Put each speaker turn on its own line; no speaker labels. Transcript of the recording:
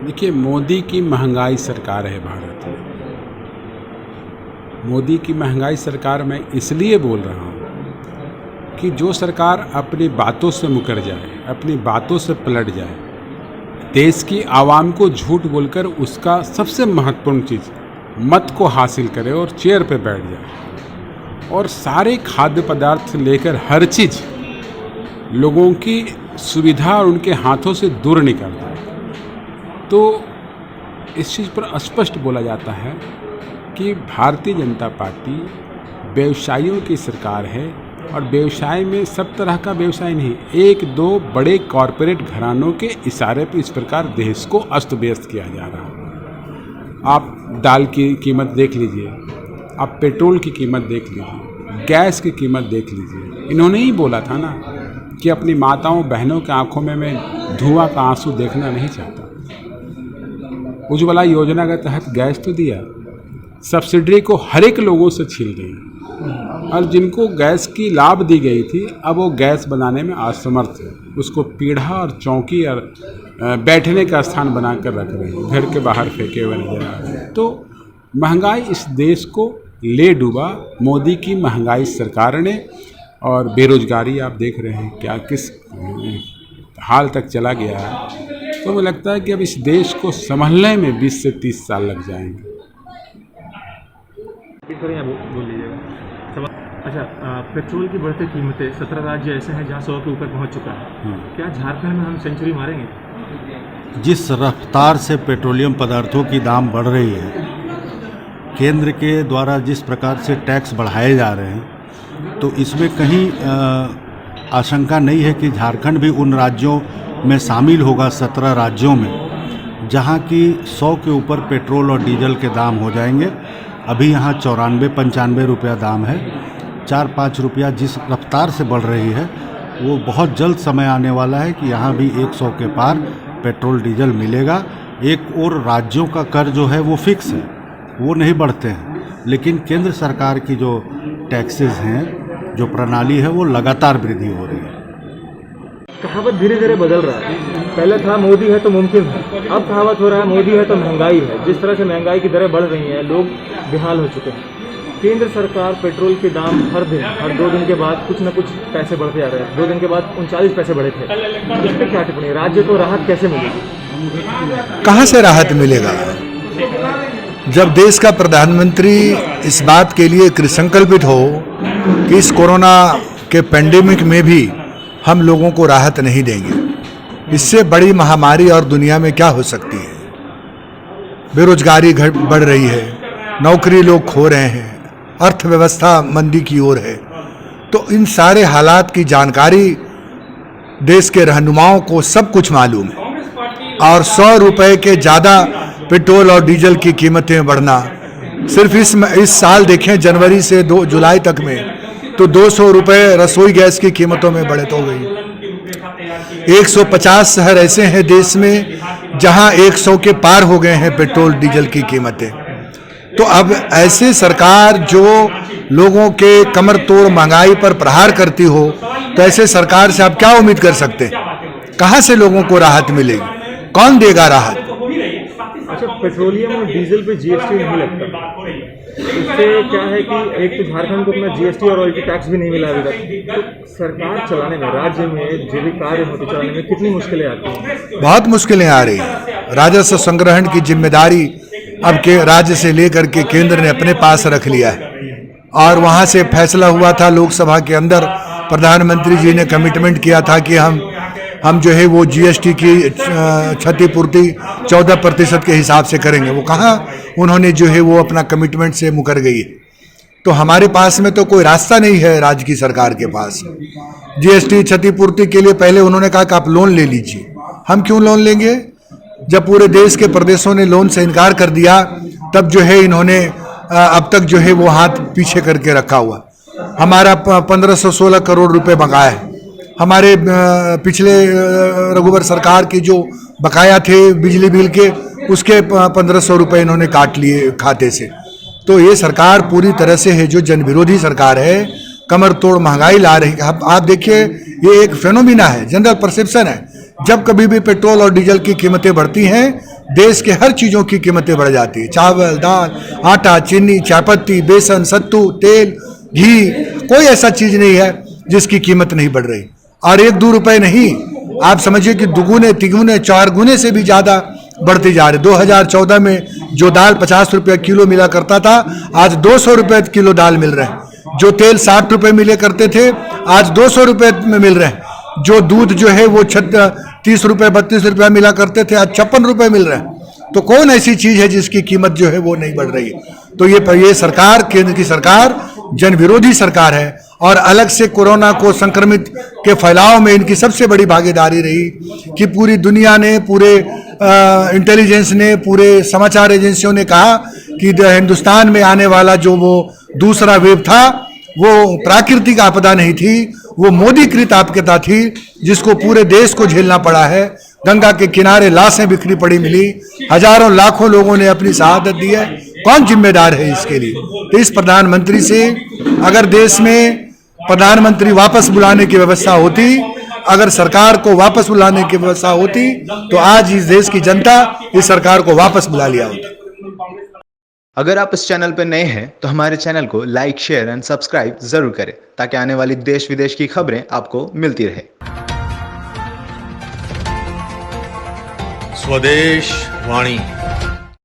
देखिए, मोदी की महंगाई सरकार है भारत में। मोदी की महंगाई सरकार मैं इसलिए बोल रहा हूँ कि जो सरकार अपनी बातों से मुकर जाए, अपनी बातों से पलट जाए, देश की आवाम को झूठ बोलकर उसका सबसे महत्वपूर्ण चीज़ मत को हासिल करे और चेयर पे बैठ जाए और सारे खाद्य पदार्थ लेकर हर चीज़ लोगों की सुविधा और उनके हाथों से दूर निकल जाए, तो इस चीज़ पर स्पष्ट बोला जाता है कि भारतीय जनता पार्टी व्यवसायियों की सरकार है। और व्यवसाय में सब तरह का व्यवसाय नहीं, एक दो बड़े कॉरपोरेट घरानों के इशारे पर इस प्रकार देश को अस्त व्यस्त किया जा रहा है। आप दाल की कीमत देख लीजिए, आप पेट्रोल की कीमत देख लीजिए, गैस की कीमत देख लीजिए। इन्होंने ही बोला था ना कि अपनी माताओं बहनों के आंखों में मैं धुआं का आंसू देखना नहीं चाहता। उज्ज्वला योजना के तहत गैस तो दिया, सब्सिडी को हर एक लोगों से छीन गई और जिनको गैस की लाभ दी गई थी अब वो गैस बनाने में असमर्थ है। उसको पीढ़ा और चौकी और बैठने का स्थान बनाकर रख रहे हैं, घर के बाहर फेंके हुए नजर आ रहे हैं। तो महंगाई इस देश को ले डूबा मोदी की महंगाई सरकार ने। और बेरोजगारी आप देख रहे हैं क्या किस हाल तक चला गया है। तो मुझे लगता है कि अब इस देश को संभलने में 20 से 30 साल लग जाएंगे।
बोल लीजिएगा। अच्छा, पेट्रोल की बढ़ती कीमतें 17 राज्य ऐसे हैं जहां 100 के ऊपर पहुंच चुका है। क्या झारखंड में हम सेंचुरी मारेंगे?
जिस रफ्तार से पेट्रोलियम पदार्थों की दाम बढ़ रही है, केंद्र के द्वारा जिस प्रकार से टैक्स बढ़ाए जा रहे हैं, तो इसमें कहीं आशंका नहीं है कि झारखंड भी उन राज्यों में शामिल होगा, 17 राज्यों में, जहां की 100 के ऊपर पेट्रोल और डीजल के दाम हो जाएंगे। अभी यहाँ 94-95 रुपया दाम है। 4-5 रुपया जिस रफ्तार से बढ़ रही है, वो बहुत जल्द समय आने वाला है कि यहाँ भी 100 के पार पेट्रोल डीजल मिलेगा। एक और राज्यों का कर जो है वो फिक्स है, वो नहीं बढ़ते हैं, लेकिन केंद्र सरकार की जो टैक्सेस हैं, जो प्रणाली है, वो लगातार वृद्धि हो रही है।
कहावत धीरे धीरे बदल रहा है। पहले था मोदी है तो मुमकिन है, अब कहावत हो रहा है मोदी है तो महंगाई है। जिस तरह से महंगाई की दरें बढ़ रही हैं, लोग बेहाल हो चुके हैं। केंद्र सरकार पेट्रोल के दाम हर 2 दिन के बाद कुछ न कुछ पैसे बढ़ते जा रहे हैं। 2 दिन के बाद 39 पैसे बढ़े थे। इस पर क्या टिप्पणी? राज्य को राहत कैसे मिलेगी?
कहाँ से राहत मिलेगा? जब देश का प्रधानमंत्री इस बात के लिए कृतसंकल्पित हो कि इस कोरोना के पेंडेमिक में भी हम लोगों को राहत नहीं देंगे, इससे बड़ी महामारी और दुनिया में क्या हो सकती है। बेरोजगारी बढ़ रही है, नौकरी लोग खो रहे हैं, अर्थव्यवस्था मंदी की ओर है। तो इन सारे हालात की जानकारी देश के रहनुमाओं को सब कुछ मालूम है। और 100 रुपए के ज़्यादा पेट्रोल और डीजल की कीमतें बढ़ना, सिर्फ इस साल देखें जनवरी से 2 जुलाई तक में तो 200 रुपये रसोई गैस की कीमतों में बढ़त हो गई। 150 शहर ऐसे हैं देश में जहां 100 के पार हो गए हैं पेट्रोल डीजल की कीमतें। तो अब ऐसे सरकार जो लोगों के कमर तोड़ महंगाई पर प्रहार करती हो, तो ऐसे सरकार से आप क्या उम्मीद कर सकते हैं? कहां से लोगों को राहत मिलेगी? कौन देगा राहत?
अच्छा, पेट्रोलियम और डीजल पे जीएसटी नहीं लगता, इससे क्या है कि एक तो झारखंड को अपना जीएसटी और रॉयल्टी टैक्स भी नहीं मिला अभी तक। तो सरकार चलाने में, राज्य में जो भी कार्य होते चलाने में कितनी मुश्किलें आती हैं?
बहुत मुश्किलें आ रही हैं। राजस्व संग्रहण की जिम्मेदारी अब के राज्य से लेकर के केंद्र ने अपने पास रख लिया है। और वहाँ से फैसला हुआ था लोकसभा के अंदर, प्रधानमंत्री जी ने कमिटमेंट किया था कि हम जो है वो जीएसटी की क्षतिपूर्ति 14% के हिसाब से करेंगे। वो कहाँ उन्होंने जो है वो अपना कमिटमेंट से मुकर गई है। तो हमारे पास में तो कोई रास्ता नहीं है राज्य की सरकार के पास। जीएसटी क्षतिपूर्ति के लिए पहले उन्होंने कहा कि आप लोन ले लीजिए। हम क्यों लोन लेंगे? जब पूरे देश के प्रदेशों ने लोन से इनकार कर दिया, तब जो है इन्होंने अब तक जो है वो हाथ पीछे करके रखा हुआ। हमारा 1516 करोड़ रुपए बकाया है। हमारे पिछले रघुवर सरकार की जो बकाया थे बिजली बिल के, उसके 1500 रुपये इन्होंने काट लिए खाते से। तो ये सरकार पूरी तरह से है जो जनविरोधी सरकार है, कमर तोड़ महंगाई ला रही है। आप देखिए, ये एक फेनोमिना है, जनरल परसेप्शन है। जब कभी भी पेट्रोल और डीजल की कीमतें बढ़ती हैं देश के हर चीज़ों की कीमतें बढ़ जाती है। चावल, दाल, आटा, चीनी, चायपत्ती, बेसन, सत्तू, तेल, घी, कोई ऐसा चीज़ नहीं है जिसकी कीमत नहीं बढ़ रही। और 1-2 रुपए नहीं, आप समझिए कि दुगुने, तिगुने, 4 गुने से भी ज़्यादा बढ़ती जा रही। 2014 में जो दाल 50 रुपये किलो मिला करता था, आज 200 रुपये किलो दाल मिल रहे हैं। जो तेल 60 रुपये मिले करते थे, आज 200 रुपये में मिल रहे हैं। जो दूध जो है वो 30 रुपये 32 रुपये मिला करते थे, आज 56 रुपये मिल रहे हैं। तो कौन ऐसी चीज़ है जिसकी कीमत जो है वो नहीं बढ़ रही है? तो ये सरकार, केंद्र की सरकार जन विरोधी सरकार है और अलग से कोरोना को संक्रमित के फैलाव में इनकी सबसे बड़ी भागीदारी रही कि पूरी दुनिया ने, पूरे इंटेलिजेंस ने, पूरे समाचार एजेंसियों ने कहा कि हिंदुस्तान में आने वाला जो वो दूसरा वेव था वो प्राकृतिक आपदा नहीं थी, वो मोदीकृत आपदा थी जिसको पूरे देश को झेलना पड़ा है। गंगा के किनारे लाशें बिखरी पड़ी मिली, हजारों लाखों लोगों ने अपनी शहादत दी है। कौन जिम्मेदार है इसके लिए? तो इस प्रधानमंत्री से अगर देश में प्रधानमंत्री वापस बुलाने की व्यवस्था होती, अगर सरकार को वापस बुलाने की व्यवस्था होती, तो आज इस देश की जनता इस सरकार को वापस बुला लिया होता।
अगर आप इस चैनल पर नए हैं तो हमारे चैनल को लाइक, शेयर एंड सब्सक्राइब जरूर करें ताकि आने वाली देश विदेश की खबरें आपको मिलती रहे।
स्वदेश वाणी।